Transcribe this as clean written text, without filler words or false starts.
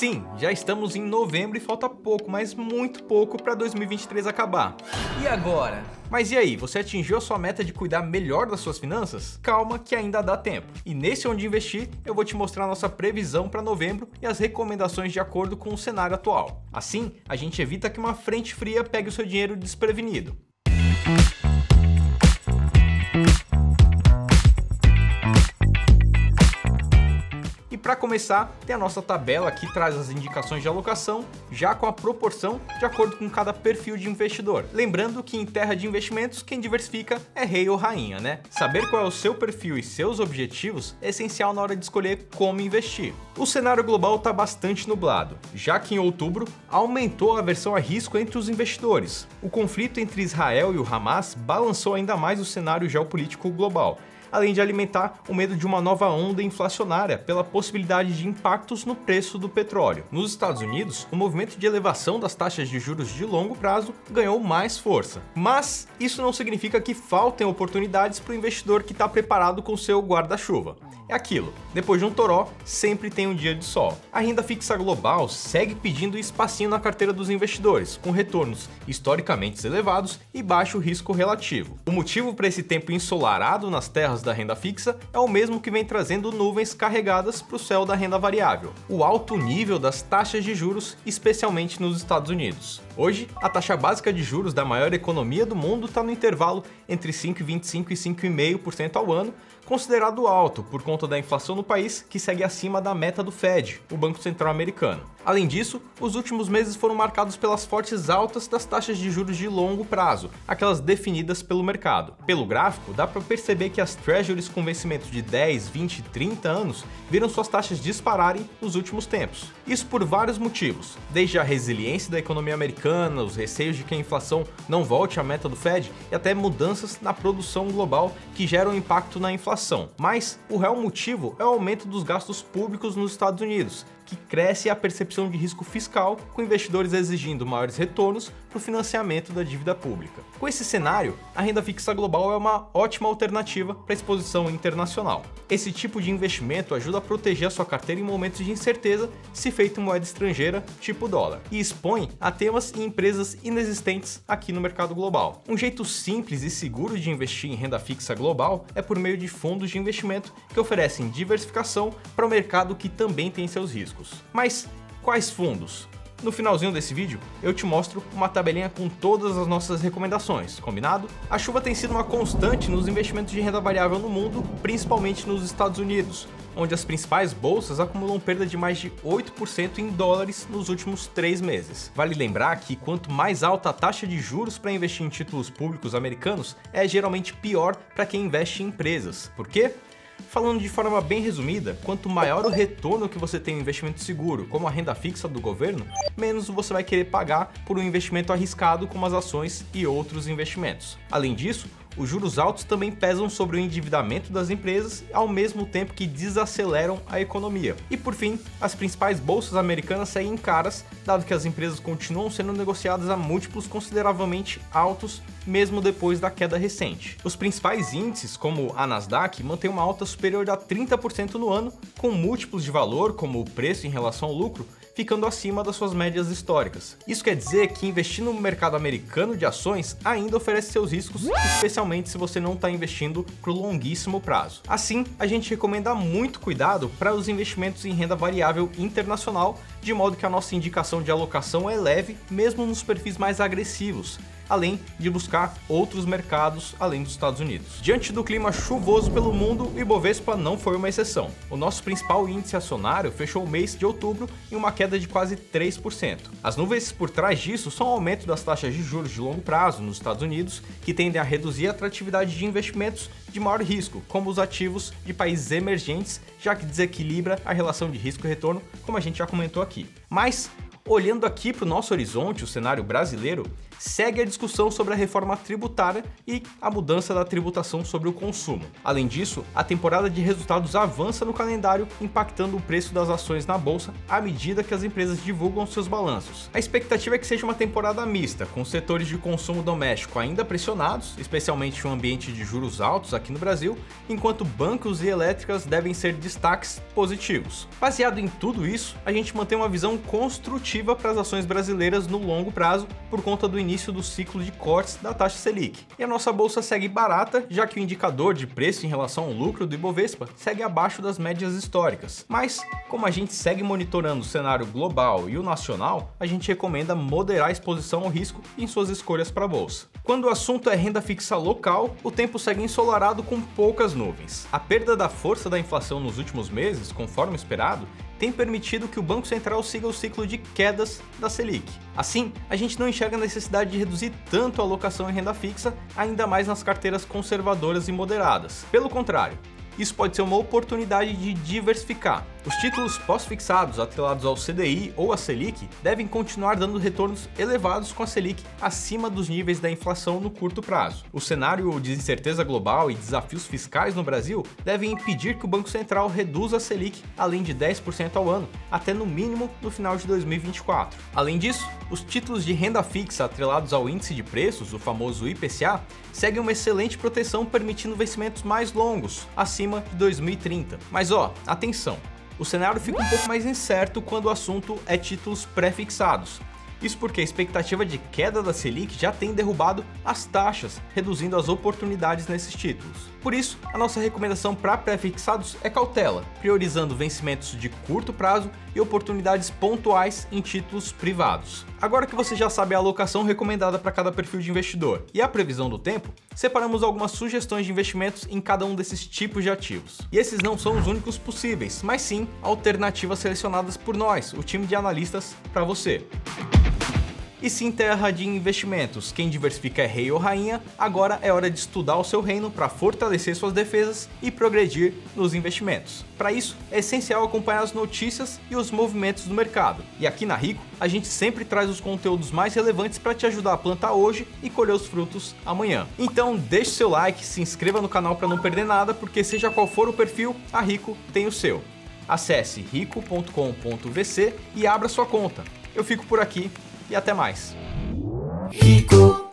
Sim, já estamos em novembro e falta pouco, mas muito pouco para 2023 acabar. E agora? Mas e aí, você atingiu a sua meta de cuidar melhor das suas finanças? Calma que ainda dá tempo. E nesse Onde Investir, eu vou te mostrar a nossa previsão para novembro e as recomendações de acordo com o cenário atual. Assim, a gente evita que uma frente fria pegue o seu dinheiro desprevenido. Para começar, tem a nossa tabela que traz as indicações de alocação, já com a proporção de acordo com cada perfil de investidor. Lembrando que em terra de investimentos, quem diversifica é rei ou rainha, né? Saber qual é o seu perfil e seus objetivos é essencial na hora de escolher como investir. O cenário global está bastante nublado, já que em outubro aumentou a aversão a risco entre os investidores. O conflito entre Israel e o Hamas balançou ainda mais o cenário geopolítico global, além de alimentar o medo de uma nova onda inflacionária pela possibilidade de impactos no preço do petróleo. Nos Estados Unidos, o movimento de elevação das taxas de juros de longo prazo ganhou mais força. Mas isso não significa que faltem oportunidades para o investidor que está preparado com seu guarda-chuva. É aquilo, depois de um toró, sempre tem um dia de sol. A renda fixa global segue pedindo espacinho na carteira dos investidores, com retornos historicamente elevados e baixo risco relativo. O motivo para esse tempo ensolarado nas terras da renda fixa é o mesmo que vem trazendo nuvens carregadas para o céu da renda variável: o alto nível das taxas de juros, especialmente nos Estados Unidos. Hoje, a taxa básica de juros da maior economia do mundo está no intervalo entre 5,25% e 5,5% ao ano, considerado alto por conta da inflação no país, que segue acima da meta do Fed, o Banco Central Americano. Além disso, os últimos meses foram marcados pelas fortes altas das taxas de juros de longo prazo, aquelas definidas pelo mercado. Pelo gráfico, dá para perceber que as Treasuries com vencimento de 10, 20 e 30 anos viram suas taxas dispararem nos últimos tempos. Isso por vários motivos, desde a resiliência da economia americana, os receios de que a inflação não volte à meta do Fed e até mudanças na produção global que geram impacto na inflação. Mas o real motivo é o aumento dos gastos públicos nos Estados Unidos, que cresce a percepção de risco fiscal, com investidores exigindo maiores retornos para o financiamento da dívida pública. Com esse cenário, a renda fixa global é uma ótima alternativa para a exposição internacional. Esse tipo de investimento ajuda a proteger a sua carteira em momentos de incerteza, se feito em moeda estrangeira, tipo dólar, e expõe a temas e empresas inexistentes aqui no mercado global. Um jeito simples e seguro de investir em renda fixa global é por meio de fundos de investimento que oferecem diversificação para o mercado que também tem seus riscos. Mas quais fundos? No finalzinho desse vídeo, eu te mostro uma tabelinha com todas as nossas recomendações, combinado? A chuva tem sido uma constante nos investimentos de renda variável no mundo, principalmente nos Estados Unidos, onde as principais bolsas acumulam perda de mais de 8% em dólares nos últimos 3 meses. Vale lembrar que quanto mais alta a taxa de juros para investir em títulos públicos americanos, é geralmente pior para quem investe em empresas. Por quê? Falando de forma bem resumida, quanto maior o retorno que você tem em um investimento seguro, como a renda fixa do governo, menos você vai querer pagar por um investimento arriscado como as ações e outros investimentos. Além disso, os juros altos também pesam sobre o endividamento das empresas, ao mesmo tempo que desaceleram a economia. E por fim, as principais bolsas americanas seguem caras, dado que as empresas continuam sendo negociadas a múltiplos consideravelmente altos, mesmo depois da queda recente. Os principais índices, como a Nasdaq, mantêm uma alta superior a 30% no ano, com múltiplos de valor, como o preço em relação ao lucro, ficando acima das suas médias históricas. Isso quer dizer que investir no mercado americano de ações ainda oferece seus riscos, especialmente se você não está investindo para o longuíssimo prazo. Assim, a gente recomenda muito cuidado para os investimentos em renda variável internacional, de modo que a nossa indicação de alocação é leve, mesmo nos perfis mais agressivos, além de buscar outros mercados além dos Estados Unidos. Diante do clima chuvoso pelo mundo, o Ibovespa não foi uma exceção. O nosso principal índice acionário fechou o mês de outubro em uma queda de quase 3%. As nuvens por trás disso são o aumento das taxas de juros de longo prazo nos Estados Unidos, que tendem a reduzir a atratividade de investimentos de maior risco, como os ativos de países emergentes, já que desequilibra a relação de risco e retorno, como a gente já comentou aqui. Mas Olhando aqui para o nosso horizonte, o cenário brasileiro, segue a discussão sobre a reforma tributária e a mudança da tributação sobre o consumo. Além disso, a temporada de resultados avança no calendário, impactando o preço das ações na bolsa à medida que as empresas divulgam seus balanços. A expectativa é que seja uma temporada mista, com setores de consumo doméstico ainda pressionados, especialmente um ambiente de juros altos aqui no Brasil, enquanto bancos e elétricas devem ser destaques positivos. Baseado em tudo isso, a gente mantém uma visão construtiva para as ações brasileiras no longo prazo por conta do início do ciclo de cortes da taxa Selic. E a nossa bolsa segue barata, já que o indicador de preço em relação ao lucro do Ibovespa segue abaixo das médias históricas. Mas, como a gente segue monitorando o cenário global e o nacional, a gente recomenda moderar a exposição ao risco em suas escolhas para a bolsa. Quando o assunto é renda fixa local, o tempo segue ensolarado com poucas nuvens. A perda da força da inflação nos últimos meses, conforme esperado, tem permitido que o Banco Central siga o ciclo de quedas da Selic. Assim, a gente não enxerga a necessidade de reduzir tanto a alocação em renda fixa, ainda mais nas carteiras conservadoras e moderadas. Pelo contrário, isso pode ser uma oportunidade de diversificar. Os títulos pós-fixados atrelados ao CDI ou à Selic devem continuar dando retornos elevados com a Selic acima dos níveis da inflação no curto prazo. O cenário de incerteza global e desafios fiscais no Brasil devem impedir que o Banco Central reduza a Selic além de 10% ao ano, até no mínimo no final de 2024. Além disso, os títulos de renda fixa atrelados ao índice de preços, o famoso IPCA, seguem uma excelente proteção, permitindo vencimentos mais longos, acima de 2030. Mas atenção! O cenário fica um pouco mais incerto quando o assunto é títulos pré-fixados. Isso porque a expectativa de queda da Selic já tem derrubado as taxas, reduzindo as oportunidades nesses títulos. Por isso, a nossa recomendação para pré-fixados é cautela, priorizando vencimentos de curto prazo e oportunidades pontuais em títulos privados. Agora que você já sabe a alocação recomendada para cada perfil de investidor e a previsão do tempo, separamos algumas sugestões de investimentos em cada um desses tipos de ativos. E esses não são os únicos possíveis, mas sim alternativas selecionadas por nós, o time de analistas, para você. E se em terra de investimentos quem diversifica é rei ou rainha, agora é hora de estudar o seu reino para fortalecer suas defesas e progredir nos investimentos. Para isso, é essencial acompanhar as notícias e os movimentos do mercado. E aqui na Rico, a gente sempre traz os conteúdos mais relevantes para te ajudar a plantar hoje e colher os frutos amanhã. Então deixe seu like, se inscreva no canal para não perder nada, porque seja qual for o perfil, a Rico tem o seu. Acesse rico.com.vc e abra sua conta. Eu fico por aqui e até mais. Rico.